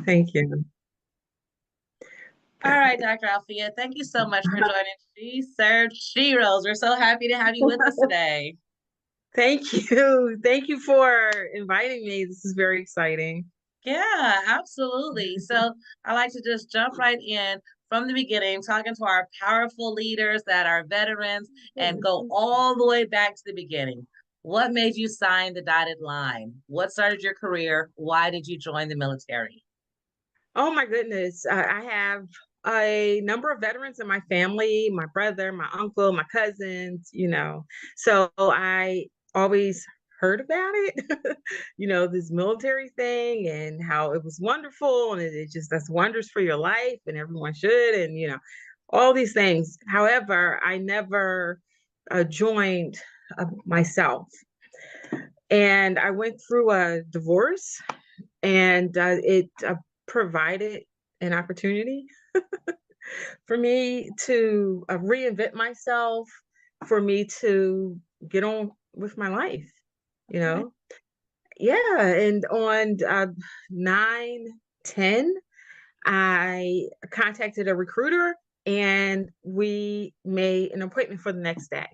Thank you. All right, Dr. Alfeia, thank you so much for joining She Served Sheroes. We're so happy to have you with us today. Thank you. Thank you for inviting me. This is very exciting. Yeah, absolutely. So I like to just jump right in from the beginning, talking to our powerful leaders that are veterans and go all the way back to the beginning. What made you sign the dotted line? What started your career? Why did you join the military? Oh my goodness. I have a number of veterans in my family, my brother, my uncle, my cousins, So I always heard about it, this military thing and how it was wonderful and it just does wonders for your life and everyone should and all these things. However, I never joined myself. And I went through a divorce and it provided an opportunity for me to reinvent myself, for me to get on with my life, you Okay. know? Yeah. And on 9, 10, I contacted a recruiter and we made an appointment for the next day.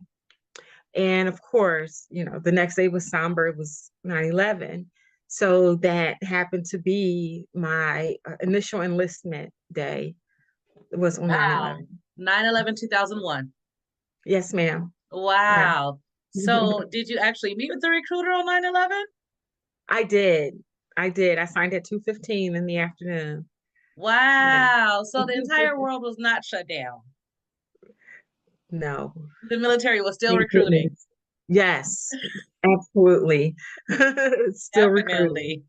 And of course, the next day was somber. It was 9/11. So that happened to be my initial enlistment day. It was on 9/11. Wow. 9/11, 2001. Yes, ma'am. Yeah. Wow. So did you actually meet with the recruiter on 9/11? I did. I did. I signed at 2:15 in the afternoon. Yeah. Wow. So the entire world was not shut down. No. The military was still Thank recruiting. goodness. Yes, absolutely. Still recruiting. Definitely.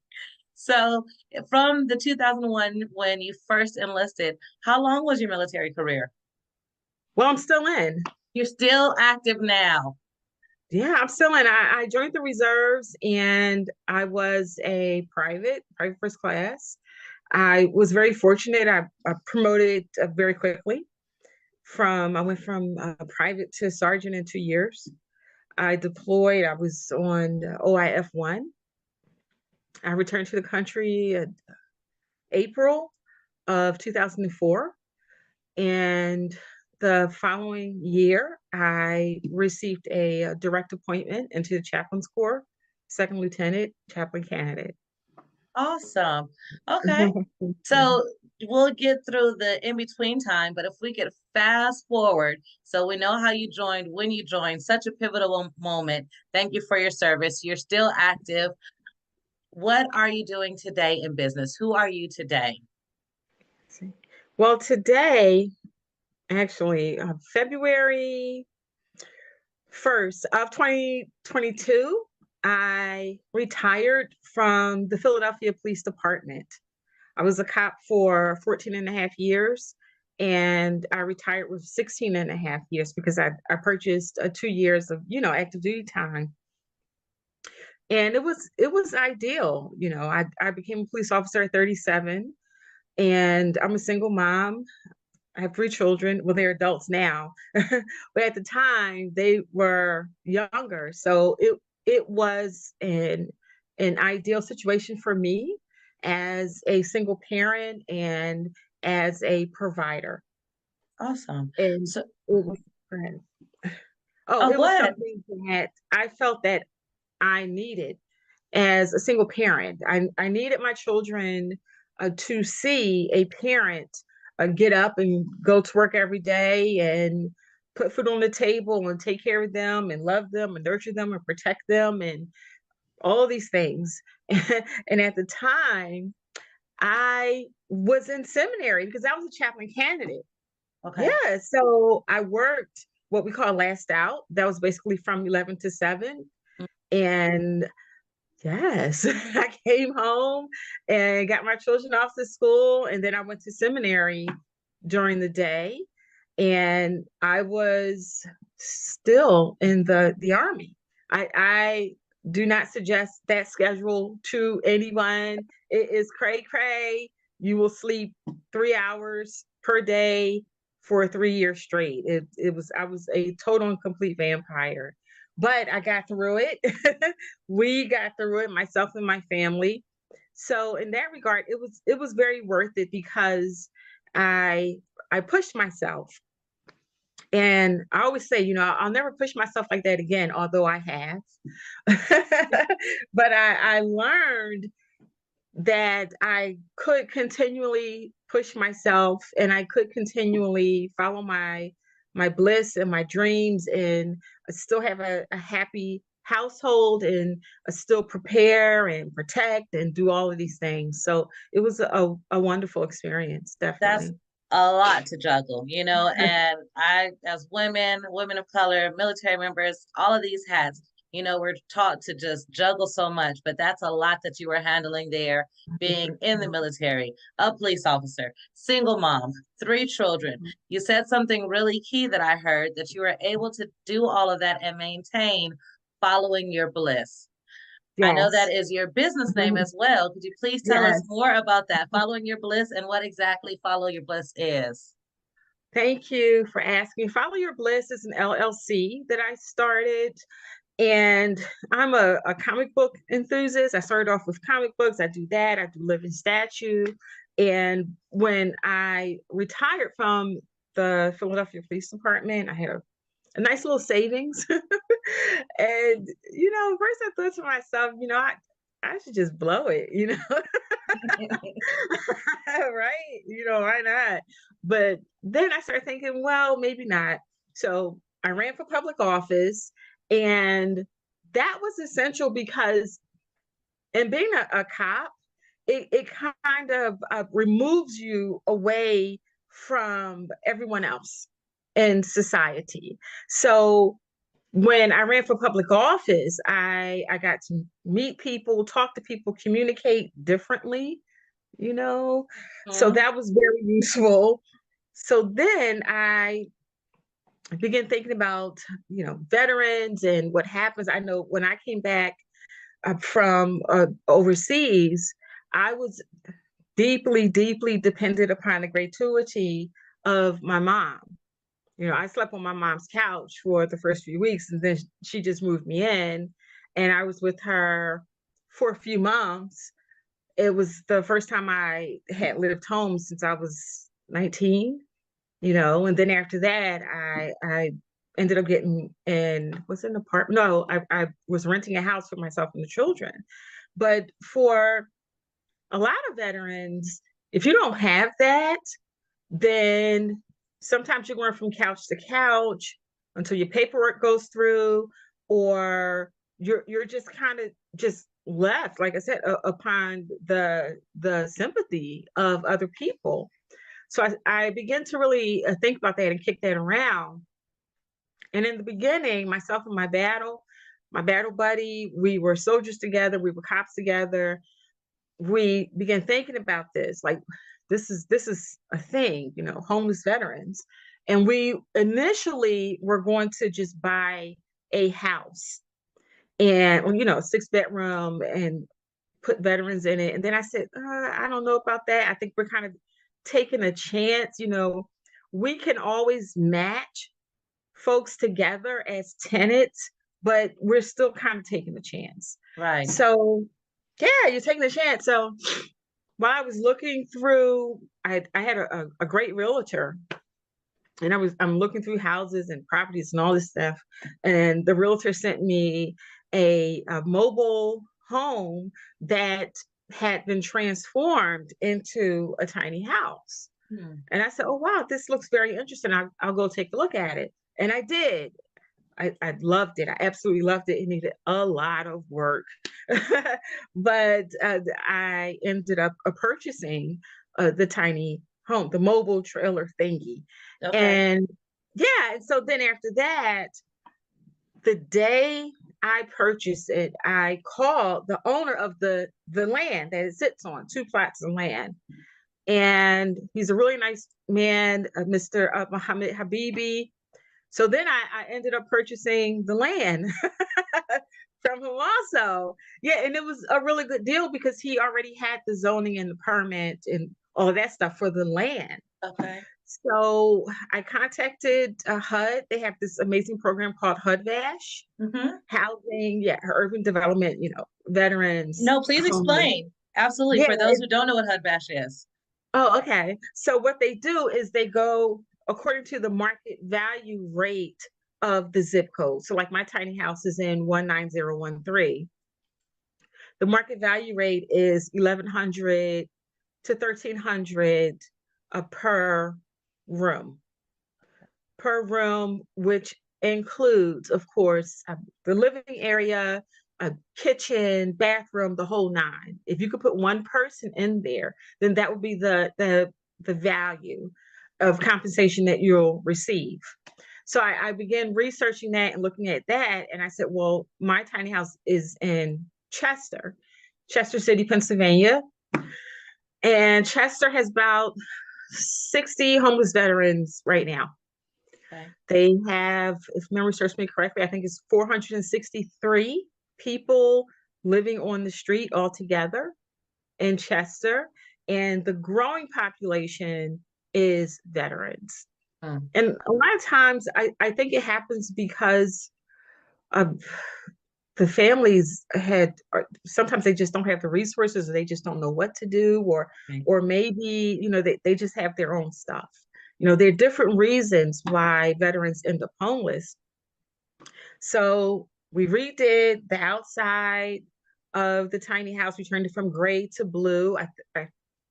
So from the 2001 when you first enlisted, how long was your military career? Well, I'm still in. You're still active now. Yeah, I'm still in. I joined the reserves and I was a private first class. I was very fortunate. I promoted very quickly I went from private to sergeant in 2 years. I deployed. I was on OIF 1. I returned to the country in April of 2004. And the following year, I received a direct appointment into the chaplain's corps, second lieutenant chaplain candidate. Awesome. Okay. So we'll get through the in between time, but if we could fast forward so we know how you joined, when you joined, such a pivotal moment. Thank you for your service. You're still active. What are you doing today in business? Who are you today? Well, today, actually, February 1st of 2022, I retired from the Philadelphia Police Department. I was a cop for 14 and a half years, and I retired with 16 and a half years because I purchased 2 years of, active duty time. And it was ideal. I became a police officer at 37, and I'm a single mom. I have 3 children. Well, they're adults now, but at the time they were younger. So it was an ideal situation for me as a single parent and as a provider. Awesome. And So, it was great. Oh, oh, it go was ahead. something that I felt that I needed as a single parent. I needed my children to see a parent get up and go to work every day and put food on the table and take care of them and love them and nurture them and protect them and all these things. And at the time, I was in seminary because I was a chaplain candidate. Okay. Yeah. So I worked what we call last out. That was basically from 11 to 7. And yes, I came home and got my children off to school, and then I went to seminary during the day, and I was still in the army. I do not suggest that schedule to anyone. It is cray cray. You will sleep 3 hours per day for 3 years straight. I was a total and complete vampire, but I got through it. We got through it, myself and my family. So in that regard, it was very worth it because I I pushed myself. And I always say, I'll never push myself like that again, although I have. But I learned that I could continually push myself and I could continually follow my bliss and my dreams and still have a happy household and still prepare and protect and do all of these things. So it was a wonderful experience, That's definitely. a lot to juggle, and as women of color, military members, all of these hats, we're taught to just juggle so much, but that's a lot that you were handling there, being in the military, a police officer, single mom, 3 children. You said something really key that I heard, that you were able to do all of that and maintain following your bliss. I know that Yes. is your business name as well. Could you please tell us Yes. more about that, Following Your Bliss, and what exactly Follow Your Bliss is? Thank you for asking. Follow Your Bliss is an LLC that I started, and I'm a comic book enthusiast. I started off with comic books. I do that. I do living statue. And when I retired from the Philadelphia Police Department, I had a nice little savings. And, first I thought to myself, I should just blow it, right? Why not? But then I started thinking, well, maybe not. So I ran for public office, and that was essential because in being a cop, it kind of removes you away from everyone else in society. So when I ran for public office, I got to meet people, talk to people, communicate differently, you know. So Mhm. that was very useful. So then I began thinking about, veterans and what happens. I know when I came back from overseas, I was deeply, deeply dependent upon the gratuity of my mom. I slept on my mom's couch for the first few weeks, and then she just moved me in, and I was with her for a few months. It was the first time I had lived home since I was 19, and then after that, I ended up getting in, was it an apartment? No, I was renting a house for myself and the children. But for a lot of veterans, if you don't have that, then sometimes you're going from couch to couch until your paperwork goes through, or you're just kind of just left, like I said, upon the sympathy of other people. So I began to really think about that and kick that around. And in the beginning, myself and my battle buddy, we were soldiers together, we were cops together. We began thinking about this, like this is a thing, homeless veterans. And we initially were going to just buy a house and, 6 bedroom and put veterans in it. And then I said, I don't know about that. I think we're kind of taking a chance. We can always match folks together as tenants, but we're still kind of taking a chance. Right. So, yeah, you're taking a chance. So, while I was looking through, I had a great realtor, and I'm looking through houses and properties and all this stuff, and the realtor sent me a mobile home that had been transformed into a tiny house. Hmm. And I said, "Oh wow, this looks very interesting. I'll go take a look at it." And I did. I loved it. I absolutely loved it. It needed a lot of work, but I ended up purchasing the tiny home, the mobile trailer thingy, Okay. and yeah. And so then after that, the day I purchased it, I called the owner of the land that it sits on, 2 plots of land, and he's a really nice man, Mr. Muhammad Habibi. So then I ended up purchasing the land from him also. Yeah, and it was a really good deal because he already had the zoning and the permit and all of that stuff for the land. Okay. So I contacted HUD. They have this amazing program called HUD-VASH, Hmm. housing, yeah, urban development, veterans, No, please homeless. explain. Absolutely. Yeah. For those who don't know what HUD bash is. Oh, okay. So what they do is they go according to the market value rate of the zip code. So like my tiny house is in 19013. The market value rate is 1100 to 1300 per room. Per room, which includes, of course, the living area, a kitchen, bathroom, the whole nine. If you could put one person in there, then that would be the value of compensation that you'll receive. So I began researching that and looking at that, and I said, well, my tiny house is in Chester City, Pennsylvania, and Chester has about 60 homeless veterans right now. Okay. They have, if memory serves me correctly, I think it's 463 people living on the street altogether in Chester. And the growing population is veterans. Mm. And a lot of times I think it happens because of the families or sometimes they just don't have the resources, or they just don't know what to do, Okay. or maybe, they just have their own stuff. There are different reasons why veterans end up homeless. So we redid the outside of the tiny house. We turned it from gray to blue. I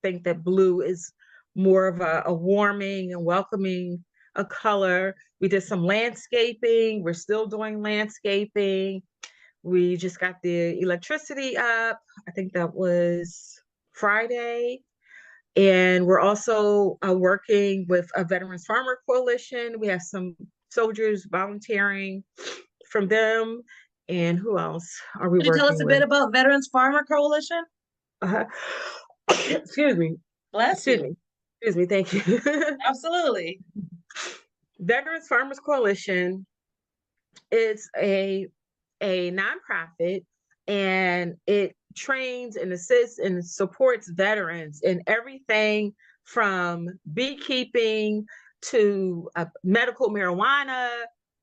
think that blue is more of a warming and welcoming a color. We did some landscaping. We're still doing landscaping. We just got the electricity up. I think that was Friday. And we're also working with a Veterans Farmer Coalition. We have some soldiers volunteering from them. And who else are we Could you tell us working a bit with? about Veterans Farmer Coalition? Uh, excuse me. Bless Excuse you. me. Excuse me. Thank you. Absolutely. Veterans Farmers Coalition is a nonprofit, and it trains and assists and supports veterans in everything from beekeeping to medical marijuana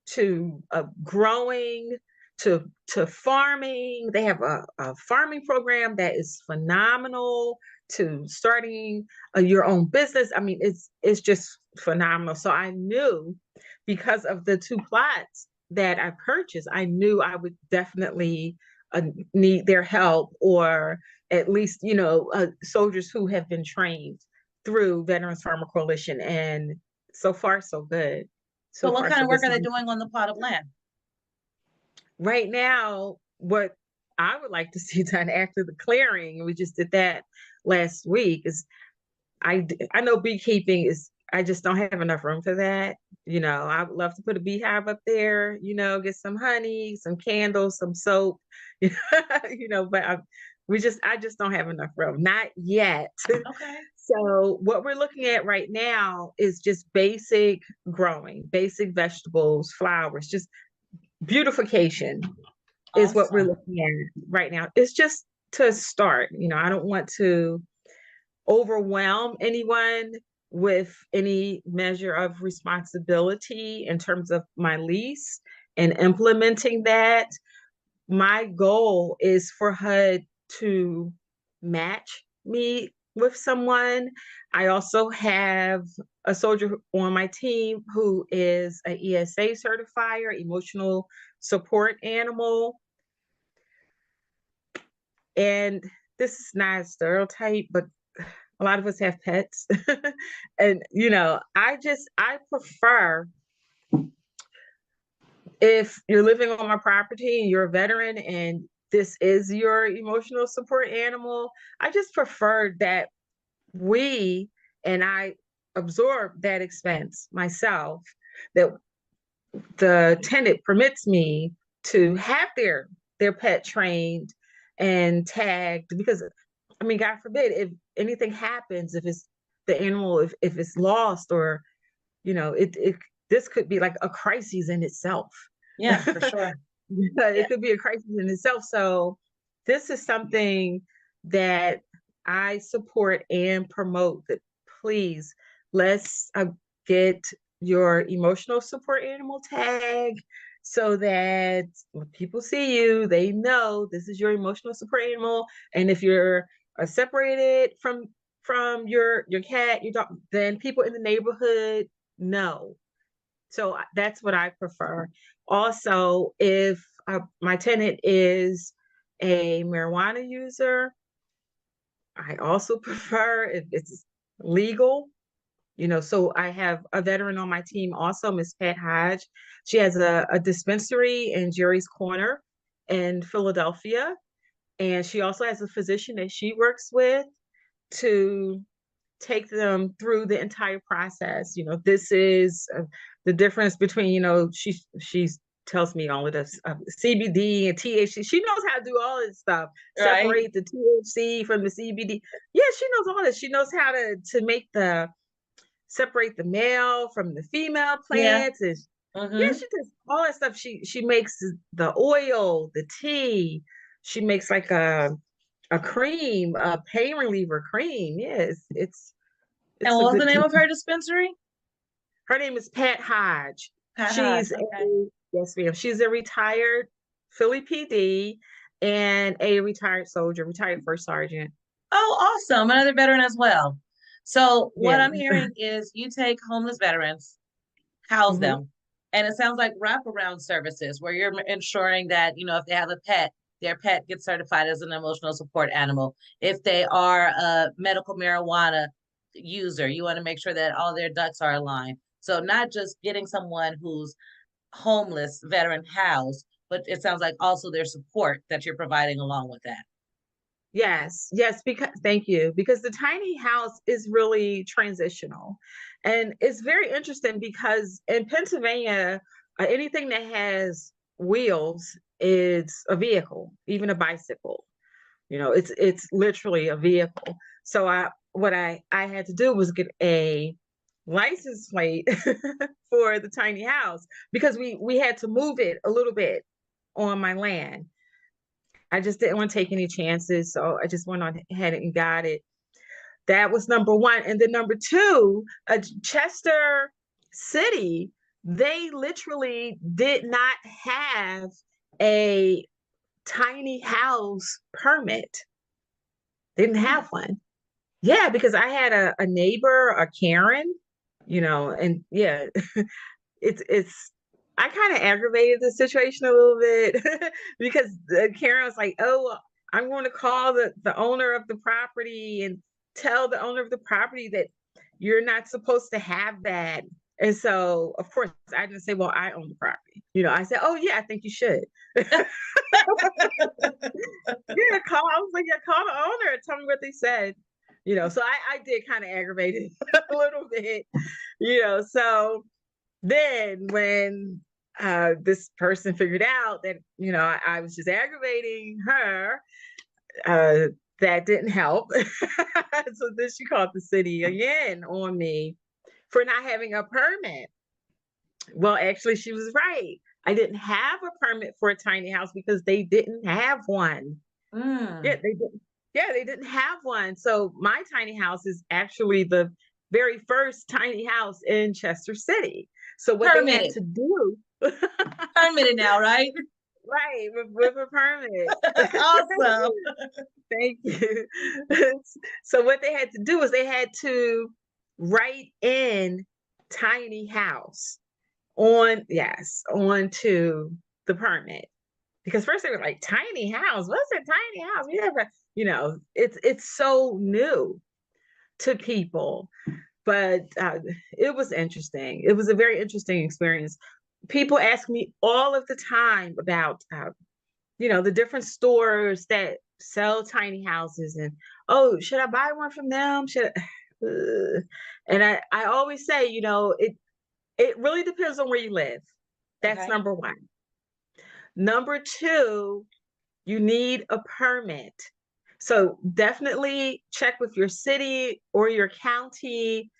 to growing to farming. They have a farming program that is phenomenal, to starting your own business. I mean, it's just phenomenal. So I knew, because of the two plots that I purchased, I knew I would definitely need their help, or at least, soldiers who have been trained through Veterans Farmer Coalition. And so far, so good. So But what far, kind so of good. work are they doing on the plot of land? Right now, what I would like to see done after the clearing, and we just did that last week, is I know beekeeping is, I just don't have enough room for that. I would love to put a beehive up there, get some honey, some candles, some soap, but I just don't have enough room. Not yet. Okay. So what we're looking at right now is just basic growing, basic vegetables, flowers, just beautification is what we're Awesome. looking at right now. It's just to start. I don't want to overwhelm anyone with any measure of responsibility in terms of my lease and implementing that. My goal is for HUD to match me with someone. I also have a soldier on my team who is a ESA certifier, emotional support animal. And this is not a stereotype, but a lot of us have pets. And, I prefer, if you're living on my property and you're a veteran and this is your emotional support animal, I just prefer that we, and I absorb that expense myself, that the tenant permits me to have their pet trained and tagged, because I mean, God forbid, if anything happens, if it's the animal, if it's lost, or it this could be like a crisis in itself. Yeah, for sure. Yeah. It could be a crisis in itself. So this is something that I support and promote, that please, let's get your emotional support animal tag, so that when people see you, they know this is your emotional support animal. And if you're separated from your cat, your dog, then people in the neighborhood know. So that's what I prefer. Also, if my tenant is a marijuana user, I also prefer if it's legal. So I have a veteran on my team also, Miss Pat Hodge. She has a dispensary in Jerry's Corner in Philadelphia. And she also has a physician that she works with to take them through the entire process. This is the difference between, she tells me all of this CBD and THC. She knows how to do all this stuff, Right. separate the THC from the CBD. Yeah, she knows all this. She knows how to make separate the male from the female Yeah. plants. And yeah, Mm-hmm. she does all that stuff. She makes the oil, the tea. She makes like a cream, a pain reliever cream. Yes, And it's a what was the good name tea. of her dispensary? Her name is Pat Hodge. Pat Hodge. She's a Okay. yes, ma'am. She's a retired Philly PD and a retired soldier, retired first sergeant. Oh, awesome. Another veteran as well. So what Yeah. I'm hearing is you take homeless veterans, house Hmm. them. And it sounds like wraparound services where you're ensuring that, if they have a pet, their pet gets certified as an emotional support animal. If they are a medical marijuana user, you want to make sure that all their ducks are aligned. So not just getting someone who's homeless veteran housed, but it sounds like also their support that you're providing along with that. Yes, yes, because thank you. Because the tiny house is really transitional. And it's very interesting because in Pennsylvania, anything that has wheels is a vehicle, even a bicycle. It's literally a vehicle. So what I had to do was get a license plate for the tiny house because we had to move it a little bit on my land. I just didn't want to take any chances, so I just went on ahead and got it. That was number one, and then number two, Chester City, they literally did not have a tiny house permit. They didn't have one. Yeah, because I had a neighbor, a Karen, and yeah, it's I kind of aggravated the situation a little bit because Karen was like, "Oh, I'm going to call the owner of the property and tell the owner of the property that you're not supposed to have that." And so, of course, I didn't say, "Well, I own the property." I said, "Oh yeah, I think you should." Yeah, call. I was like, "Yeah, call the owner and tell me what they said." So I did kind of aggravate it a little bit. So then when this person figured out that I was just aggravating her, uh, that didn't help. So then she called the city again on me for not having a permit. Well, actually, she was right. I didn't have a permit for a tiny house because they didn't have one. Yeah, Mm. they didn't. Yeah, they didn't have one. So my tiny house is actually the very first tiny house in Chester City. So what they had Permitted. to do, Permitted now, right? right, with a permit. Awesome. Thank you. So what they had to do was they had to write in tiny house onto the permit. Because first they were like, tiny house, what's a tiny house? We never, it's so new to people. But it was interesting. It was a very interesting experience. People ask me all of the time about the different stores that sell tiny houses, and oh, should I buy one from them? Should I? And I always say, it really depends on where you live. That's Okay. number one. Number two, you need a permit. So definitely check with your city or your county,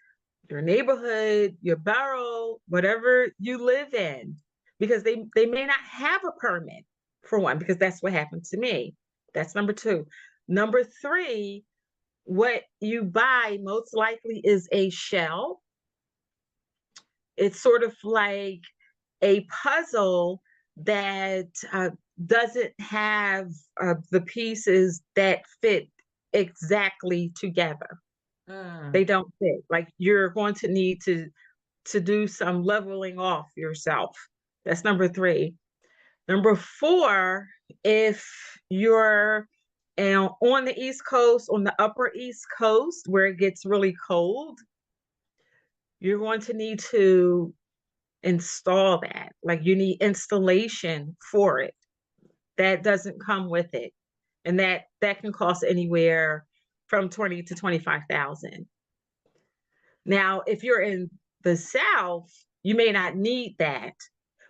your neighborhood, your borough, whatever you live in, because they may not have a permit for one, because that's what happened to me. That's number two. Number three, what you buy most likely is a shell. It's sort of like a puzzle that doesn't have the pieces that fit. exactly together. Mm, They don't fit. Like you're going to need to do some leveling off yourself. That's number three. Number four, if you're on the East Coast, on the upper East Coast, where it gets really cold, you're going to need to install that. Like you need installation for it. That doesn't come with it. And that can cost anywhere from 20 to 25,000. Now, if you're in the South, you may not need that.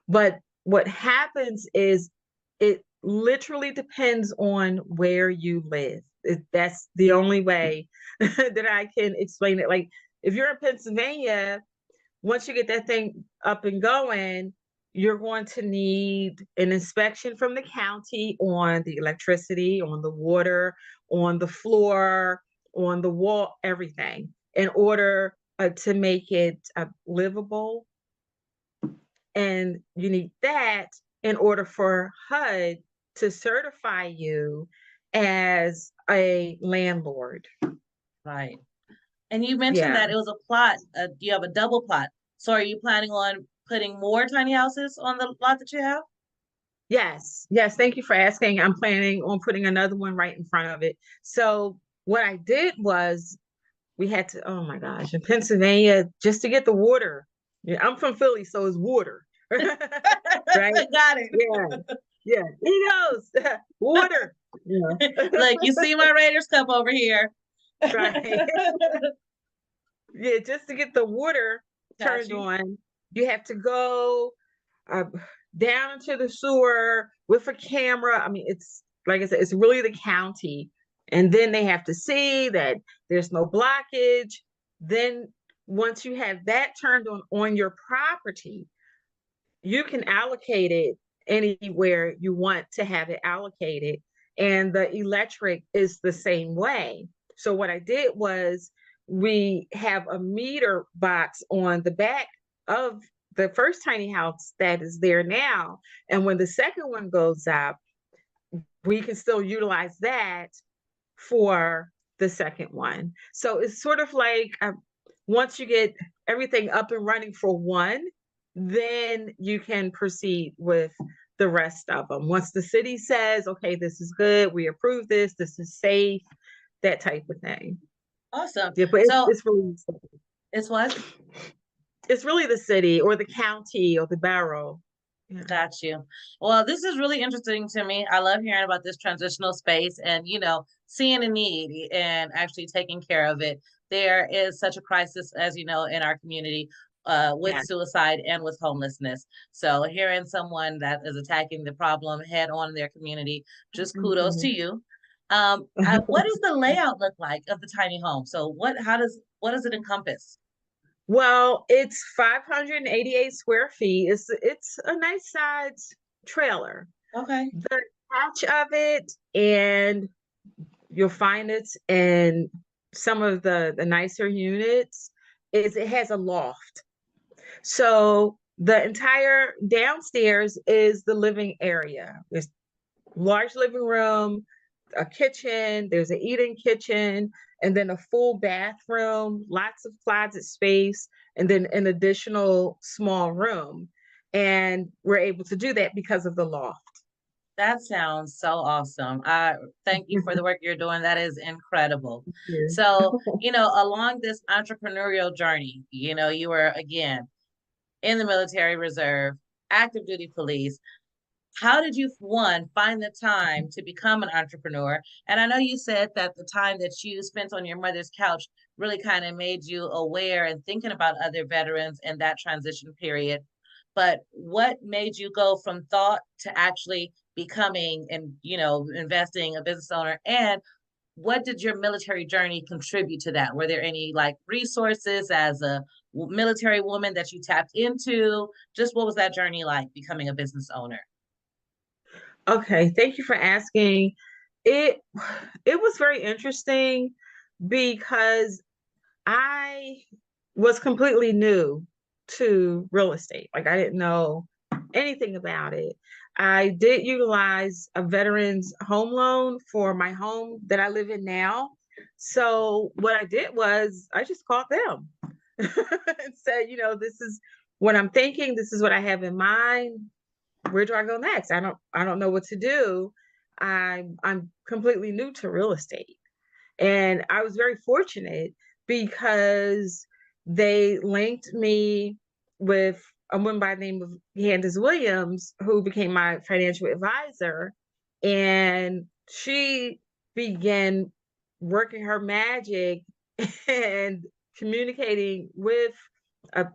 But what happens is it literally depends on where you live. That's the only way that I can explain it. Like if you're in Pennsylvania, once you get that thing up and going, you're going to need an inspection from the county on the electricity, on the water, on the floor, on the wall, everything in order to make it livable. And you need that in order for HUD to certify you as a landlord. right. And you mentioned Yeah. that it was a plot. You have a double plot. So are you planning on putting more tiny houses on the lot that you have? Yes. Yes. Thank you for asking. I'm planning on putting another one right in front of it. So what I did was we had to, oh my gosh, in Pennsylvania, just to get the water. Yeah, I'm from Philly, so it's water. Right? Got it. Yeah. Yeah. He knows. Water. Yeah. Look, you see my Raiders cup over here. Right. Yeah, just to get the water Got turned you. on, you have to go uh, down into the sewer with a camera. I mean, it's like I said, it's really the county. And then they have to see that there's no blockage. Then once you have that turned on your property, you can allocate it anywhere you want to have it allocated. And the electric is the same way. So what I did was we have a meter box on the back of the first tiny house that is there now. And when the second one goes up, we can still utilize that for the second one. So it's sort of like once you get everything up and running for one, then you can proceed with the rest of them. Once the city says, okay, this is good, we approve this is safe, that type of thing. Awesome. Yeah, but So it's it's what? really the city or the county or the borough. Yeah. Got you. Well, this is really interesting to me. I love hearing about this transitional space and, seeing a need and actually taking care of it. There is such a crisis, as you know, in our community with Yeah. suicide and with homelessness. So, hearing someone that is attacking the problem head on in their community, just kudos to Mhm. you. What does the layout look like of the tiny home? So, what does it encompass? Well, it's 588 square feet. It's a nice size trailer. Okay. The catch of it, and you'll find it in some of the nicer units, is it has a loft. So the entire downstairs is the living area. There's large living room, a kitchen, there's an eating kitchen, and then a full bathroom, lots of closet space, and then an additional small room. And we're able to do that because of the loft. That sounds so awesome. I thank you for the work you're doing. That is incredible. Yeah. So, along this entrepreneurial journey, you were again in the military reserve, active duty police. How did you, one, find the time to become an entrepreneur? And I know you said that the time that you spent on your mother's couch really kind of made you aware and thinking about other veterans in that transition period. But what made you go from thought to actually becoming and, investing a business owner? And what did your military journey contribute to that? Were there any like resources as a military woman that you tapped into? Just what was that journey like becoming a business owner? Okay, thank you for asking. It it was very interesting because I was completely new to real estate. Like I didn't know anything about it. I did utilize a veterans home loan for my home that I live in now. So what I did was I just called them and said, this is what I'm thinking. This is what I have in mind. Where do I go next? I don't know what to do. I'm completely new to real estate. And I was very fortunate because they linked me with a woman by the name of Candace Williams, who became my financial advisor. And she began working her magic and communicating with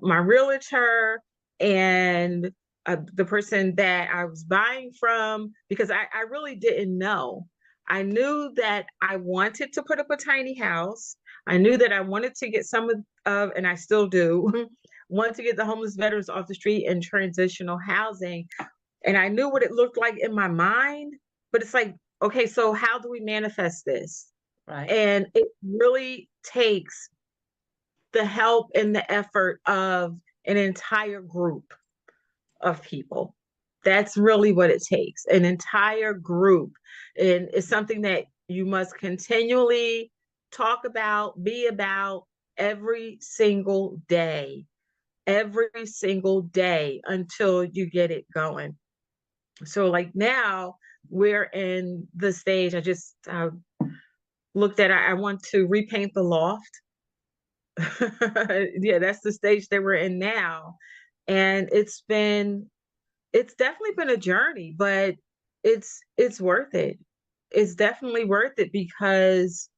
my realtor and the person that I was buying from, because I really didn't know. I knew that I wanted to put up a tiny house. I knew that I wanted to get some and I still do, want to get the homeless veterans off the street and transitional housing. And I knew what it looked like in my mind, but it's like, okay, so how do we manifest this? Right. And it really takes the help and the effort of an entire group of people. That's really what it takes, an entire group. And it's something that you must continually talk about, be about every single day until you get it going. So, like now, we're in the stage. I just looked at, I want to repaint the loft. Yeah, that's the stage that we're in now. And it's definitely been a journey, but it's worth it. It's definitely worth it because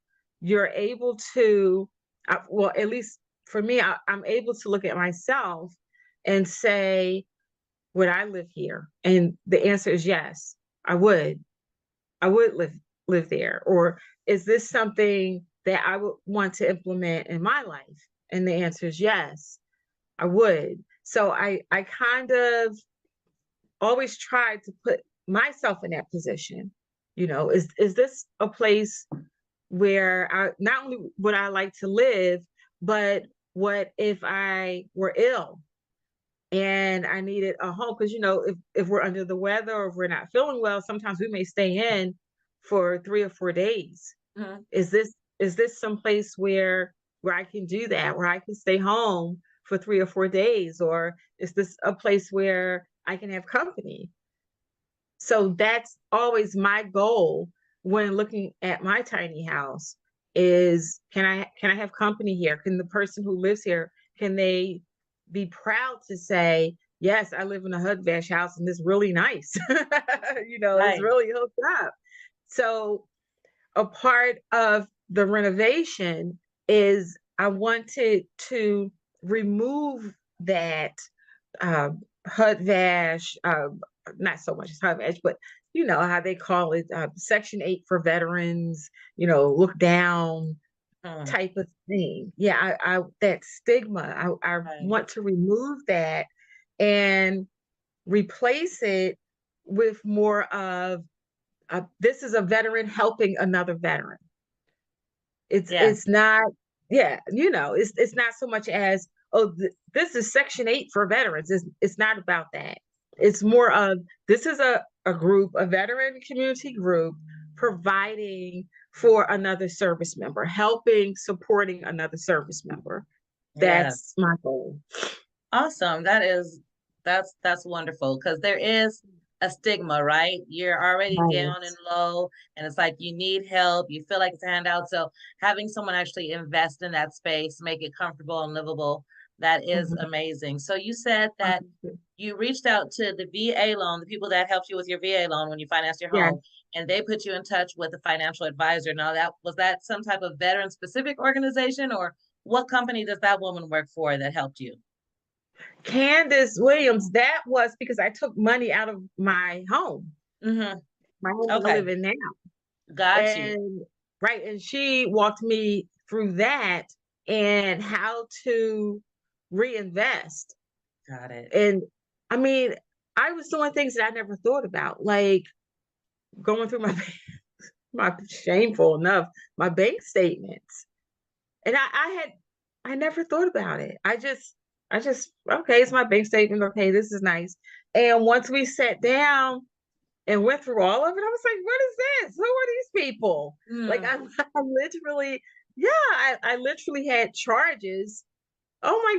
you're able to, well, at least for me, I'm able to look at myself and say, would I live here? And the answer is yes, I would. I would live there. Or is this something that I would want to implement in my life? And the answer is yes, I would. So I kind of always tried to put myself in that position. Is this a place where I not only would I like to live, but what if I were ill and I needed a home? Because if we're under the weather or if we're not feeling well, sometimes we may stay in for 3 or 4 days. Mm-hmm. Is this some place where I can do that, where I can stay home for 3 or 4 days, or is this a place where I can have company? So that's always my goal when looking at my tiny house is, can I have company here? Can the person who lives here, can they be proud to say, yes, I live in a HUD Vash house and it's really nice. It's Right. really hooked up. So a part of the renovation is I wanted to remove that uh, HUD Vash, not so much as HUD Vash, but you know how they call it, Section 8 for veterans, look down Mm. type of thing. Yeah, I that stigma, I Right. want to remove that and replace it with more of this is a veteran helping another veteran. Yeah. It's not, yeah, it's not so much as, oh, this is Section 8 for veterans. It's not about that. It's more of, this is a group, a veteran community group providing for another service member, helping, supporting another service member. Yeah. That's my goal. Awesome. That's wonderful because there is a stigma, right? You're already down and Right. low, and it's like you need help. You feel like it's a handout. So having someone actually invest in that space, make it comfortable and livable, that is Mhm. amazing. So you said that you reached out to the VA loan, the people that helped you with your VA loan when you financed your Yeah. home, and they put you in touch with a financial advisor. Now, that was that some type of veteran specific organization, or what company does that woman work for that helped you? Candace Williams, that was because I took money out of Mm-hmm. my home that I Okay, live in now. got you. And right, and she walked me through that and how to reinvest. Got it. And I mean, I was doing things that I never thought about, like going through my my shameful enough, my bank statements. And I never thought about it. I just okay, it's my bank statement. Okay, this is nice. And once we sat down and went through all of it. I was like, what is this? Who are these people? Like Mm. I literally, yeah, I literally had charges. Oh my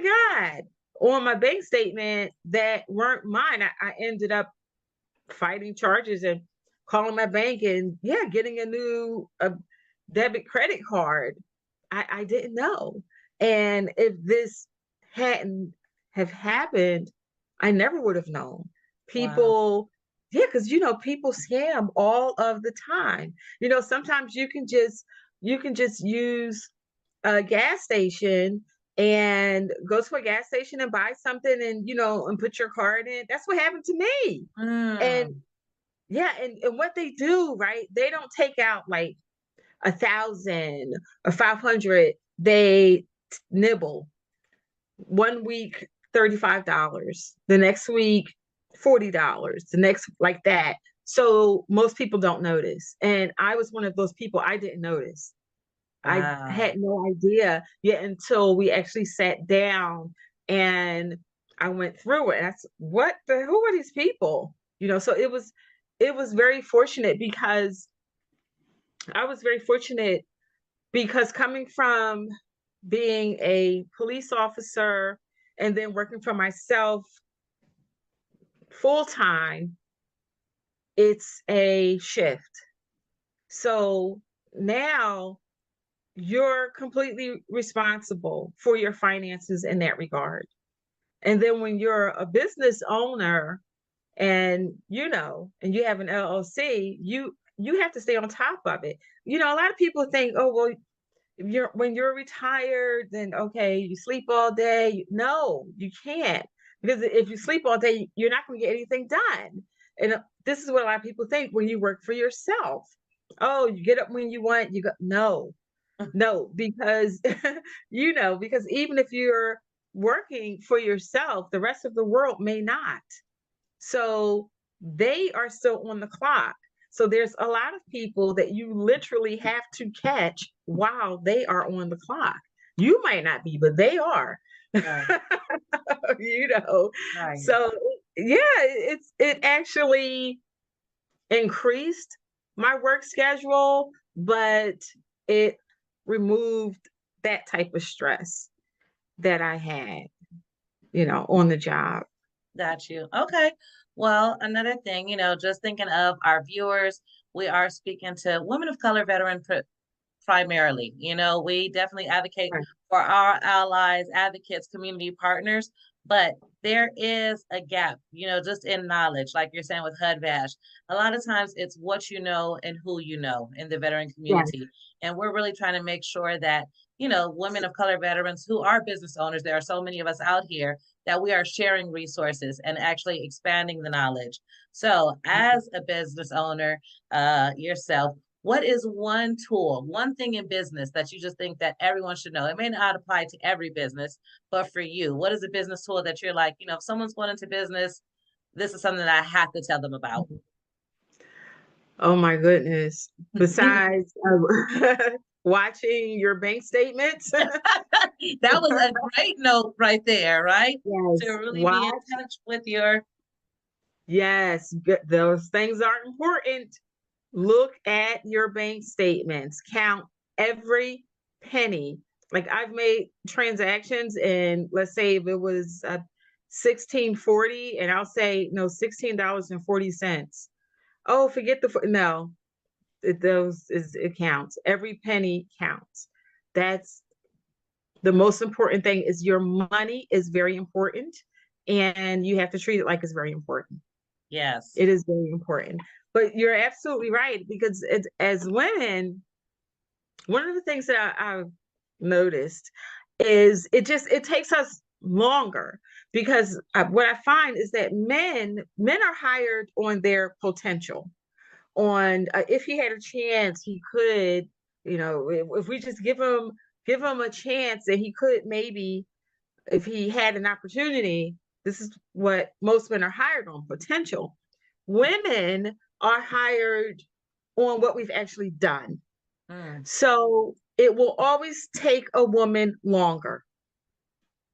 God. On my bank statement that weren't mine. I ended up fighting charges and calling my bank and yeah, getting a new debit credit card. I didn't know. And if this hadn't have happened, I never would have known. Wow. People, yeah, because people scam all of the time. Sometimes you can just use a gas station and go to a gas station and buy something and and put your card in. That's what happened to me. And Mm. yeah, and what they do, right? They don't take out like 1,000 or 500. They nibble. 1 week, $35. The next week, $40. The next, like that. So most people don't notice. And I was one of those people. I didn't notice. I Wow. had no idea yet until we actually sat down and I went through it. And I said, who are these people? So it was very fortunate because I was very fortunate because coming from being a police officer and then working for myself full time, it's a shift. So now you're completely responsible for your finances in that regard. And then when you're a business owner and and you have an LLC, you have to stay on top of it. A lot of people think, oh well, when you're retired, then okay, you sleep all day. No, you can't. Because if you sleep all day, you're not going to get anything done. And this is what a lot of people think when you work for yourself. Oh, you get up when you want, you go. No, no, because because even if you're working for yourself, the rest of the world may not. So they are still on the clock. So there's a lot of people that you literally have to catch while they are on the clock. You might not be, but they are. Right. you know. Right. So yeah, it actually increased my work schedule, but it removed that type of stress that I had, on the job. Got you. Okay. Well, another thing, just thinking of our viewers, we are speaking to women of color veteran primarily. We definitely advocate Right. for our allies, advocates, community partners, but there is a gap, just in knowledge, like you're saying with HUD-VASH. A lot of times it's what you know and who you know in the veteran Right. community. And we're really trying to make sure that, women of color veterans who are business owners, there are so many of us out here, that we are sharing resources and actually expanding the knowledge. So as a business owner, yourself, what is one tool, one thing in business that you just think that everyone should know? It may not apply to every business, but for you, what is a business tool that you're like, if someone's going into business, this is something that I have to tell them about? Oh my goodness. Besides watching your bank statements, That was a great note right there, right? To yes, really be in watch. touch with your, Yes, those things are important. Look at your bank statements, count every penny. Like I've made transactions, and let's say if it was 1640, and I'll say no, $16.40. Oh, forget no, it counts. Every penny counts. That's the most important thing. Is your money is very important, and you have to treat it like it's very important. yes. It is very important. But you're absolutely right, because as women, one of the things that I've noticed is it takes us longer, because what I find is that men are hired on their potential, on if he had a chance, he could, if we just give him a chance, that he could maybe, if he had an opportunity. This is what most men are hired on: potential. Women are hired on what we've actually done. Mm, So it will always take a woman longer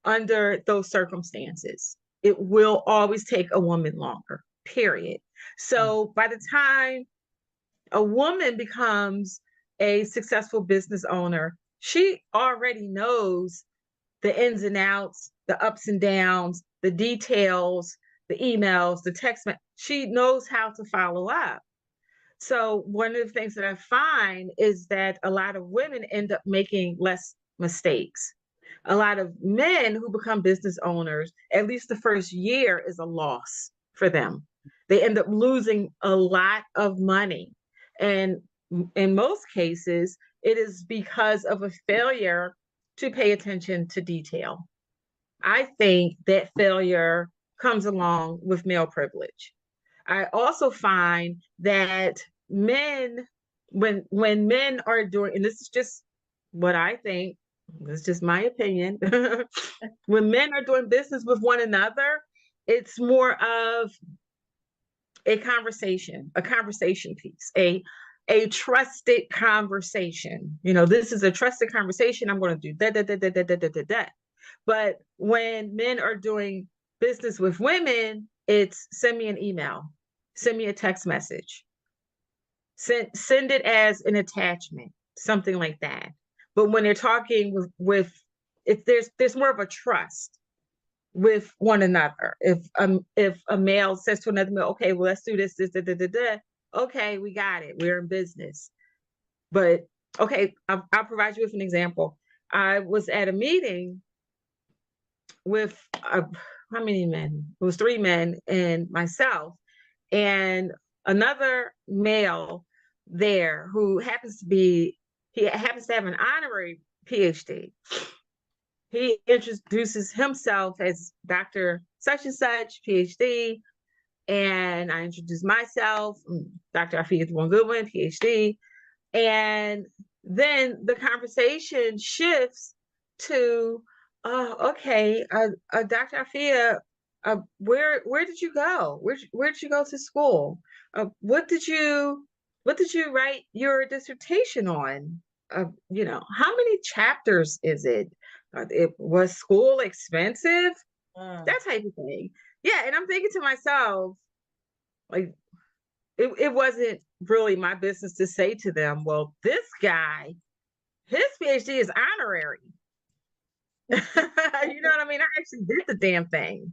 under those circumstances. It will always take a woman longer, period. So by the time a woman becomes a successful business owner, she already knows the ins and outs, the ups and downs, the details, the emails, the text. She knows how to follow up. So one of the things that I find is that a lot of women end up making less mistakes. A lot of men who become business owners, at least the first year is a loss for them. They end up losing a lot of money. And in most cases, it is because of a failure to pay attention to detail. I think that failure comes along with male privilege. I also find that men, when men are doing, and this is just what I think, this is just my opinion. When men are doing business with one another, it's more of a conversation piece, a trusted conversation. You know, this is a trusted conversation. I'm going to do that. But when men are doing business with women, it's send me an email, send me a text message, send it as an attachment, something like that. But when they're talking with if there's more of a trust with one another. If a male says to another male, okay, well, let's do this, okay, we got it. We're in business. But okay, I'll provide you with an example. I was at a meeting with how many men? It was 3 men and myself, and another male there who happens to have an honorary PhD. He introduces himself as Dr. Such and Such, PhD, and I introduce myself, Dr. Alfeia DeVaughn-Goodwin, PhD, and then the conversation shifts to, okay, Dr. Alfeia, where did you go? Where did you go to school? What did you write your dissertation on? How many chapters is it? It was school expensive? That type of thing. Yeah, and I'm thinking to myself, like, it wasn't really my business to say to them, well, this guy, his PhD is honorary. You know what I mean? I actually did the damn thing.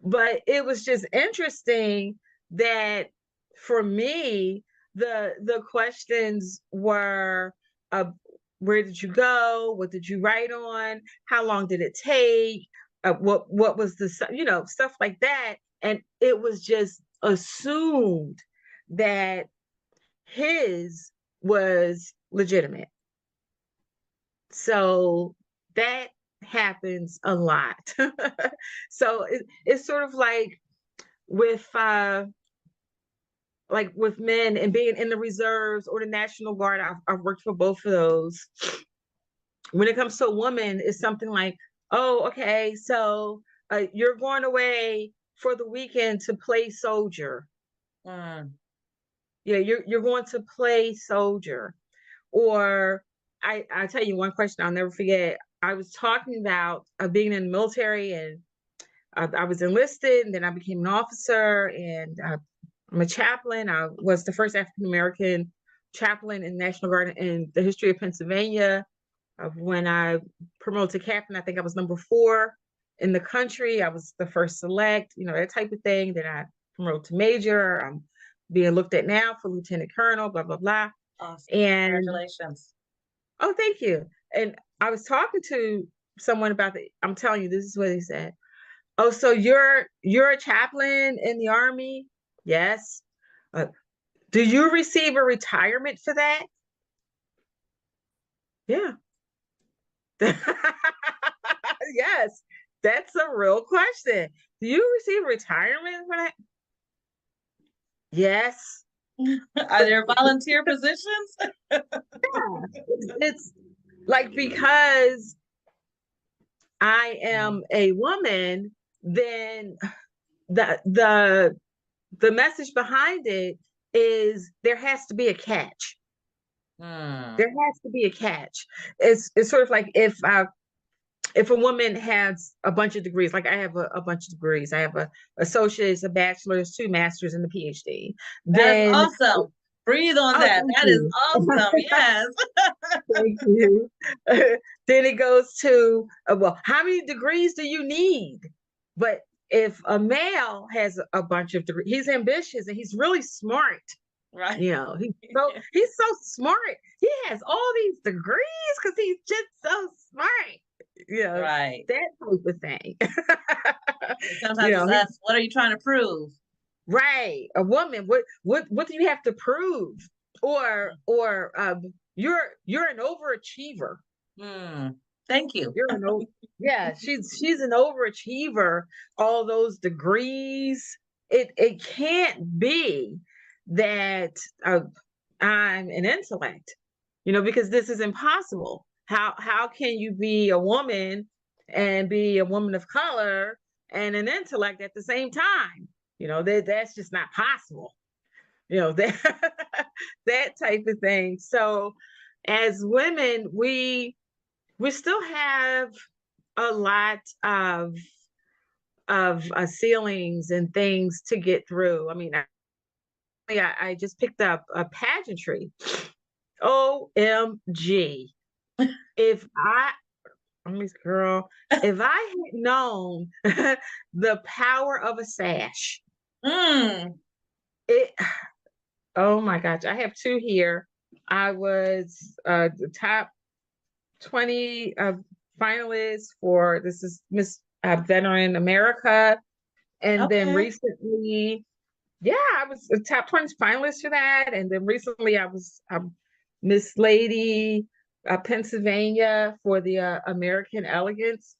But it was just interesting that for me, the questions were, where did you go? What did you write on? How long did it take? What was the, stuff like that. And it was just assumed that his was legitimate. So that happens a lot. So it's sort of with with men and being in the reserves or the National Guard. I've worked for both of those. When it comes to a woman, it's something like, oh, okay, so you're going away for the weekend to play soldier. Yeah, you're going to play soldier. Or I tell you one question I'll never forget. I was talking about being in the military, and I was enlisted, and then I became an officer, and I'm a chaplain. I was the first African American chaplain in the National Guard in the history of Pennsylvania. When I promoted to captain, I think I was number 4 in the country. I was the first select, that type of thing. Then I promoted to major. I'm being looked at now for lieutenant colonel, blah, blah, blah. Awesome. And congratulations. Oh, thank you. And I was talking to someone about I'm telling you, this is what he said. Oh, so you're a chaplain in the Army? Yes. Do you receive a retirement for that? Yeah. Yes, that's a real question. Do you receive retirement for that? Yes. Are there volunteer positions? Yeah. It's like, because I am a woman, then the message behind it is there has to be a catch. There has to be a catch. It's sort of like, if if a woman has a bunch of degrees, like I have a bunch of degrees, I have a associate's, a bachelor's, two masters, and a PhD. That is Then, awesome. Breathe on oh, that. thank That is you. awesome. Yes. Thank you. Then it goes to, well, how many degrees do you need? But if a male has a bunch of degrees, he's ambitious and he's really smart. Right. You know, he's so smart. He has all these degrees because he's just so smart. You know, Right. that type of thing. You Sometimes know, it's us. What are you trying to prove? right. A woman, what do you have to prove? Or you're an overachiever. Hmm. Thank you. You're an over, yeah, she's an overachiever, all those degrees. It can't be that I'm an intellect, because this is impossible. How can you be a woman and be a woman of color and an intellect at the same time? That's just not possible. That that type of thing. So as women, we still have a lot of ceilings and things to get through. I mean, I just picked up a pageantry. OMG. If I, girl, if I had known the power of a sash, Mm. it, oh my gosh, I have two here. I was the top 20 finalists for, this is Miss Veteran America. And then Okay. recently, yeah, I was a top 20 finalist for that. And then recently I was Miss Lady Pennsylvania for the American Elegance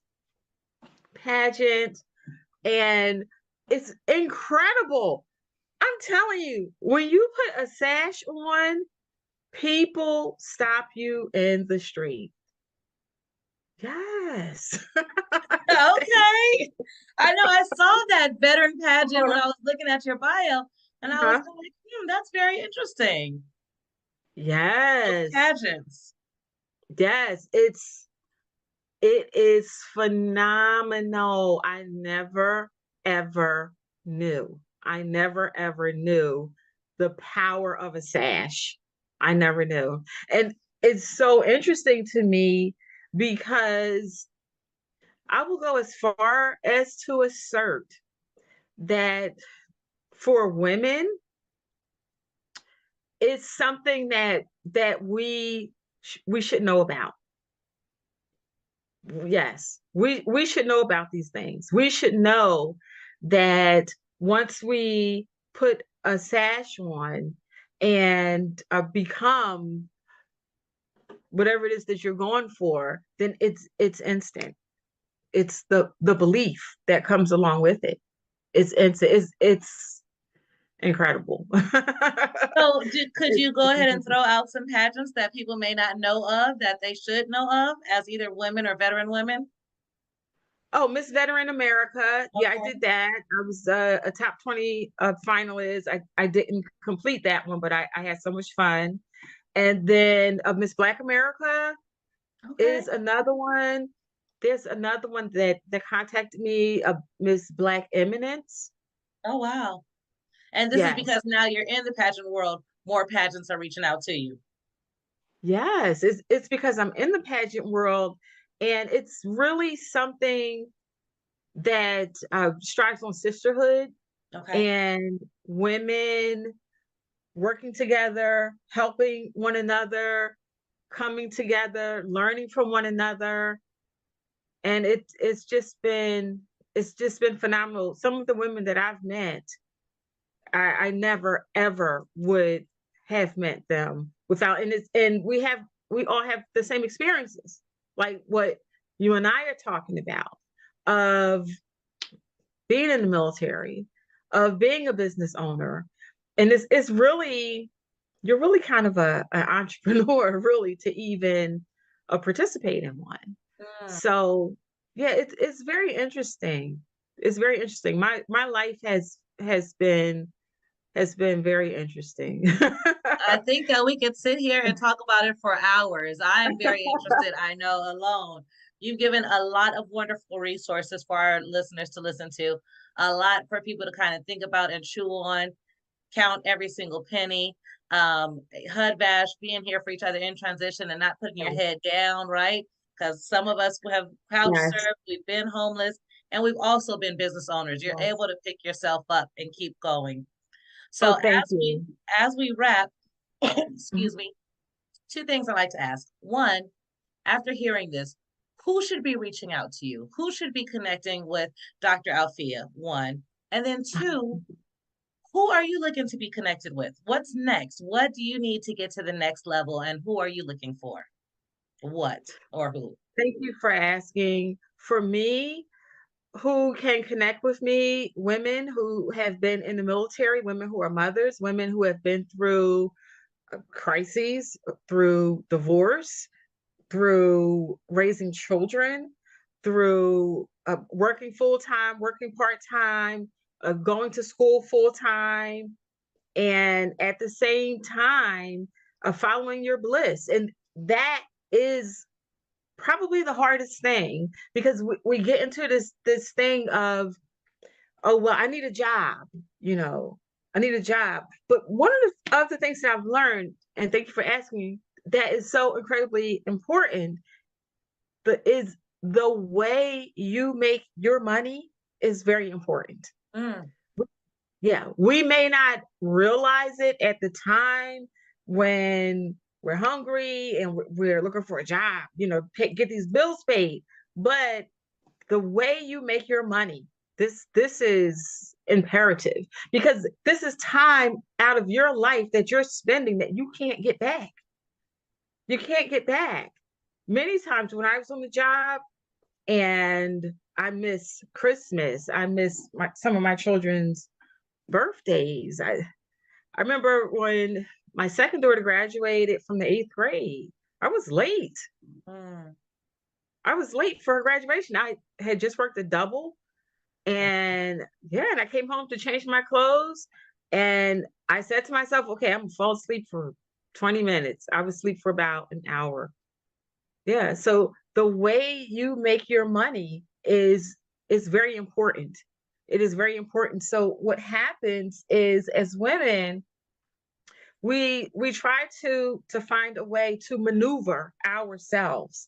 pageant. And it's incredible. I'm telling you, when you put a sash on, people stop you in the street. Yes. Okay. I know I saw that veteran pageant when I was looking at your bio, and I was Uh-huh. like, that's very interesting. Yes. Pageants. Yes. It is phenomenal. I never ever knew. I never ever knew the power of a sash. I never knew. And it's so interesting to me because I will go as far as to assert that for women, it's something that we should know about. Yes, we should know about these things. We should know that once we put a sash on and become whatever it is that you're going for, then it's instant. It's the belief that comes along with it. It's incredible. So, could you go ahead and throw out some pageants that people may not know of that they should know of as either women or veteran women? Oh, Miss Veteran America. Yeah, I Okay. did that. I was a top 20 finalist. I didn't complete that one, but I had so much fun. And then Miss Black America Okay. is another one. There's another one that contacted me, Miss Black Eminence. Oh, wow. And this is Yes. because now you're in the pageant world, more pageants are reaching out to you. Yes. It's because I'm in the pageant world and it's really something that strives on sisterhood Okay. and women working together, helping one another, coming together, learning from one another. And it's just been phenomenal. Some of the women that I've met, I never ever would have met them without, and we all have the same experiences, like what you and I are talking about, of being in the military, of being a business owner. And it's really, you're really kind of an entrepreneur, really, to even participate in one. Mm. So yeah, it's very interesting. It's very interesting. My life has been very interesting. I think that we could sit here and talk about it for hours. I am very interested, I know, alone. You've given a lot of wonderful resources for our listeners to listen to, a lot for people to kind of think about and chew on, count every single penny. HUD Bash, being here for each other in transition and not putting your Yes. head down, right? Because some of us have couch Yes. surfed, we've been homeless, and we've also been business owners. You're Yes. able to pick yourself up and keep going. So Oh, thank you. as we wrap, Mhm. excuse me, two things I like to ask. One, after hearing this, who should be reaching out to you? Who should be connecting with Dr. Alfeia? One. And then two, who are you looking to be connected with? What's next? What do you need to get to the next level? And who are you looking for? What or who? Thank you for asking. For me, who can connect with me? Women who have been in the military, women who are mothers, women who have been through crises, through divorce, through raising children, through working full time, working part time, going to school full time, and at the same time, following your bliss. And that is probably the hardest thing because we get into this thing of, oh well, I need a job, you know, I need a job. But one of the other things that I've learned, and thank you for asking, that is so incredibly important, but is the way you make your money is very important. Mm, Yeah, we may not realize it at the time when we're hungry and we're looking for a job, you know, get these bills paid. But the way you make your money, this is imperative because this is time out of your life that you're spending that you can't get back. You can't get back. Many times when I was on the job and I miss Christmas, I miss some of my children's birthdays. I remember when my second daughter graduated from the eighth grade, I was late. mm, I was late for her graduation. I had just worked a double. And yeah, and I came home to change my clothes. And I said to myself, okay, I'm gonna fall asleep for 20 minutes. I would sleep for about an hour. Yeah. So the way you make your money is very important. It is very important. So what happens is as women, we try to find a way to maneuver ourselves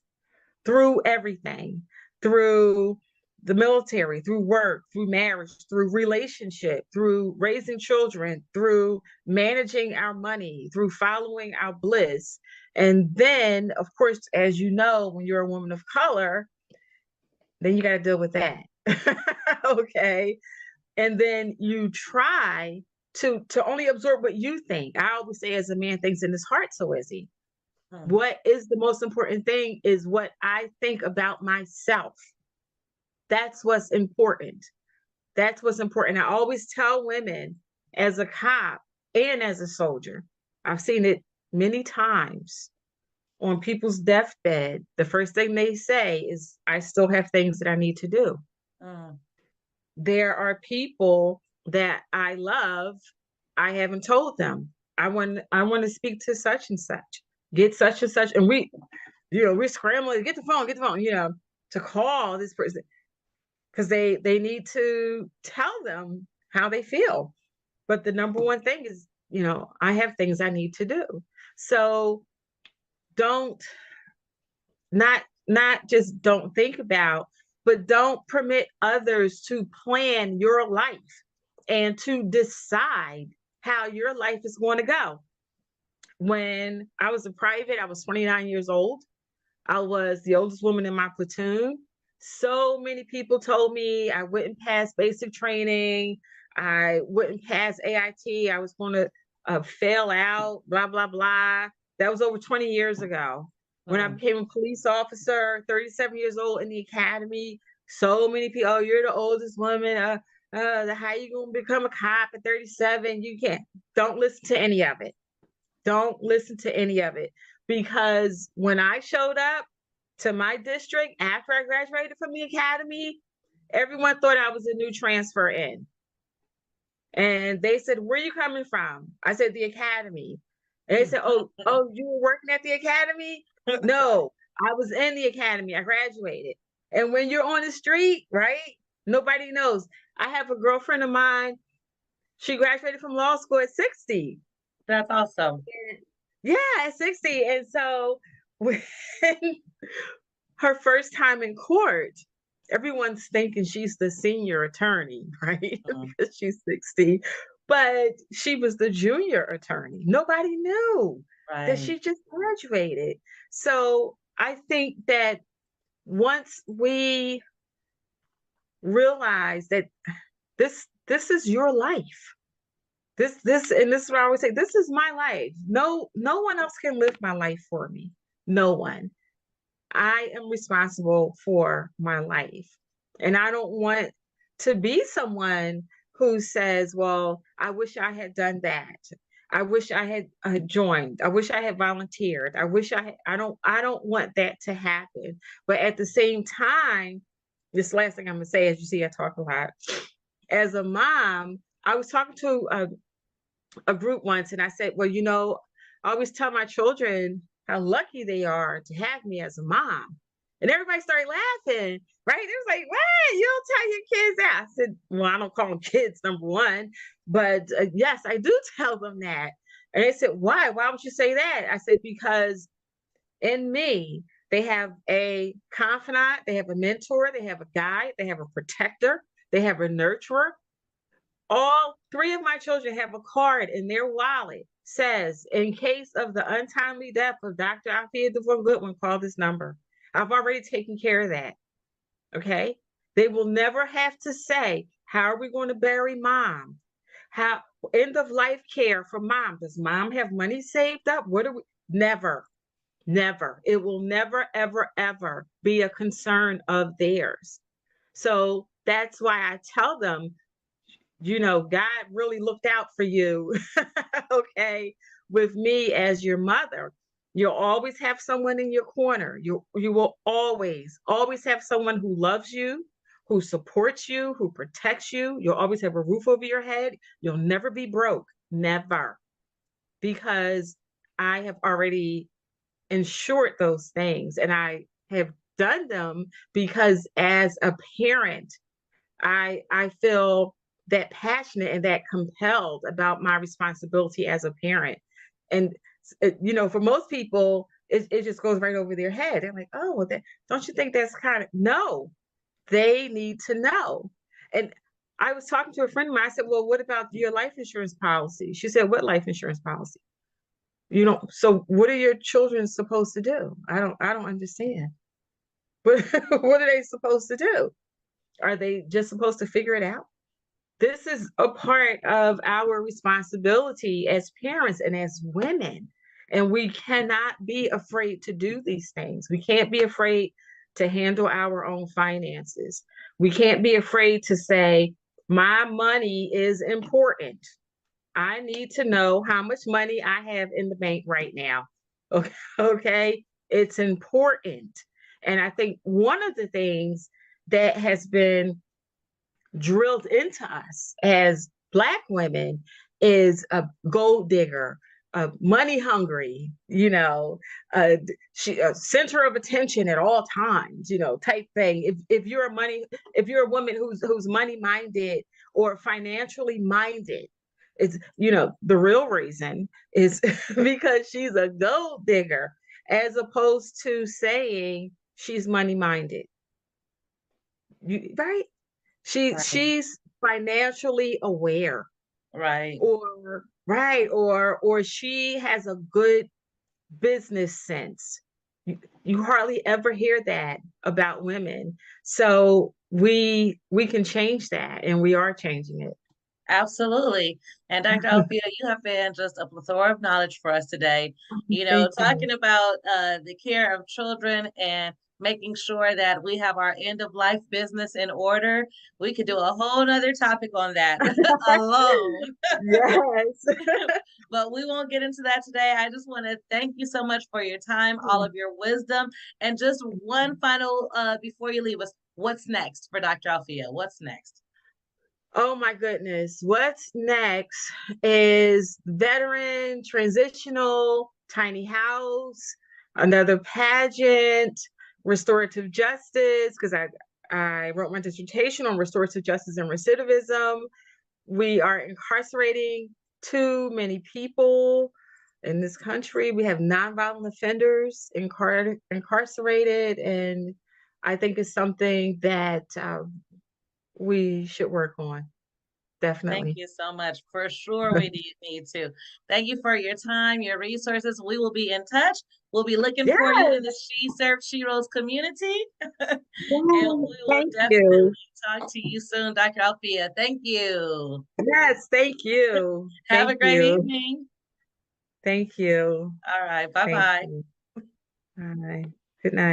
through everything, through the military, through work, through marriage, through relationship, through raising children, through managing our money, through following our bliss. And then, of course, as you know, when you're a woman of color, then you got to deal with that. Okay. And then you try to only absorb what you think. I always say, as a man thinks in his heart, so is he. mm, What is the most important thing is what I think about myself. That's what's important. That's what's important. I always tell women as a cop and as a soldier, I've seen it many times on people's deathbed. The first thing they say is, I still have things that I need to do. mm, There are people that I love, I haven't told them. I want to speak to such and such, get such and such. And we're scrambling, get the phone, to call this person because they need to tell them how they feel. But the number one thing is, I have things I need to do. So don't not just don't think about, but don't permit others to plan your life and to decide how your life is going to go. When I was a private, I was 29 years old. I was the oldest woman in my platoon. So many people told me I wouldn't pass basic training. I wouldn't pass AIT. I was going to fail out, blah, blah, blah. That was over 20 years ago. When I mm, became a police officer, 37 years old in the academy, so many people, oh, you're the oldest woman. How you going to become a cop at 37? You can't. Don't listen to any of it. Don't listen to any of it. Because when I showed up to my district after I graduated from the academy, everyone thought I was a new transfer in. And they said, where are you coming from? I said, the academy. And they said, oh, you were working at the academy? No, I was in the academy. I graduated. And when you're on the street, right? Nobody knows. I have a girlfriend of mine. She graduated from law school at 60. That's awesome. And yeah, at 60. And so when her first time in court, everyone's thinking she's the senior attorney, right? Mhm. Because she's 60. But she was the junior attorney. Nobody knew that Right. she just graduated. So I think that once we realize that this is your life, this is what I always say, this is my life. No one else can live my life for me. No one. I am responsible for my life. And I don't want to be someone who says, well, I wish I had done that. I wish I had joined. I wish I had volunteered. I don't want that to happen. But at the same time, this last thing I'm gonna say, as you see, I talk a lot. As a mom, I was talking to a group once and I said, well, I always tell my children how lucky they are to have me as a mom. And everybody started laughing, right? It was like, what? You don't tell your kids that. I said, well, I don't call them kids, number one. But yes, I do tell them that. And they said, why? Why would you say that? I said, because in me, they have a confidant, they have a mentor, they have a guide, they have a protector, they have a nurturer. All three of my children have a card in their wallet says, in case of the untimely death of Dr. Alfeia DeVaughn-Goodwin, call this number. I've already taken care of that. Okay. They will never have to say, how are we going to bury mom? How end of life care for mom? Does mom have money saved up? What are we? Never, never. It will never, ever, ever be a concern of theirs. So that's why I tell them, God really looked out for you, okay, with me as your mother. You'll always have someone in your corner. You will always have someone who loves you, who supports you, who protects you. You'll always have a roof over your head. You'll never be broke, never, because I have already ensured those things, and I have done them because as a parent, I feel that passionate and that compelled about my responsibility as a parent. And for most people, it just goes right over their head. They're like, oh, well, don't you think that's kind of no? They need to know. And I was talking to a friend of mine. I said, well, what about your life insurance policy? She said, what life insurance policy? So what are your children supposed to do? I don't understand. But what are they supposed to do? Are they just supposed to figure it out? This is a part of our responsibility as parents and as women. And we cannot be afraid to do these things. We can't be afraid to handle our own finances. We can't be afraid to say, my money is important. I need to know how much money I have in the bank right now. Okay. Okay. It's important. And I think one of the things that has been drilled into us as Black women is a gold digger, money hungry, uh, a center of attention at all times, type thing. If you're a woman who's money minded or financially minded, it's the real reason is because she's a gold digger, as opposed to saying she's money minded. Right? Right. She's financially aware, Right. or right, or she has a good business sense. You hardly ever hear that about women. So we can change that, and we are changing it. Absolutely. And Dr. Alfia, you have been just a plethora of knowledge for us today. Thank you. Talking about the care of children and making sure that we have our end of life business in order. We could do a whole nother topic on that alone. Yes. But we won't get into that today. I just want to thank you so much for your time, all of your wisdom, and just one final before you leave us. What's next for Dr. Alfia? What's next? Oh my goodness. What's next is veteran, transitional, tiny house. another pageant, restorative justice, because I wrote my dissertation on restorative justice and recidivism. We are incarcerating too many people in this country. We have nonviolent offenders incarcerated, and I think it's something that we should work on. Thank Definitely. you so much. For sure, we need to. Thank you for your time, your resources. We will be in touch. We'll be looking Yes, for you in the She Serve Sheroes community. And yes, we will thank you. definitely talk to you soon, Dr. Alfeia. Thank you. Yes, thank you. Have a Thank great you. evening. Thank you. All right. Thank Bye-bye. you. Bye. Good night.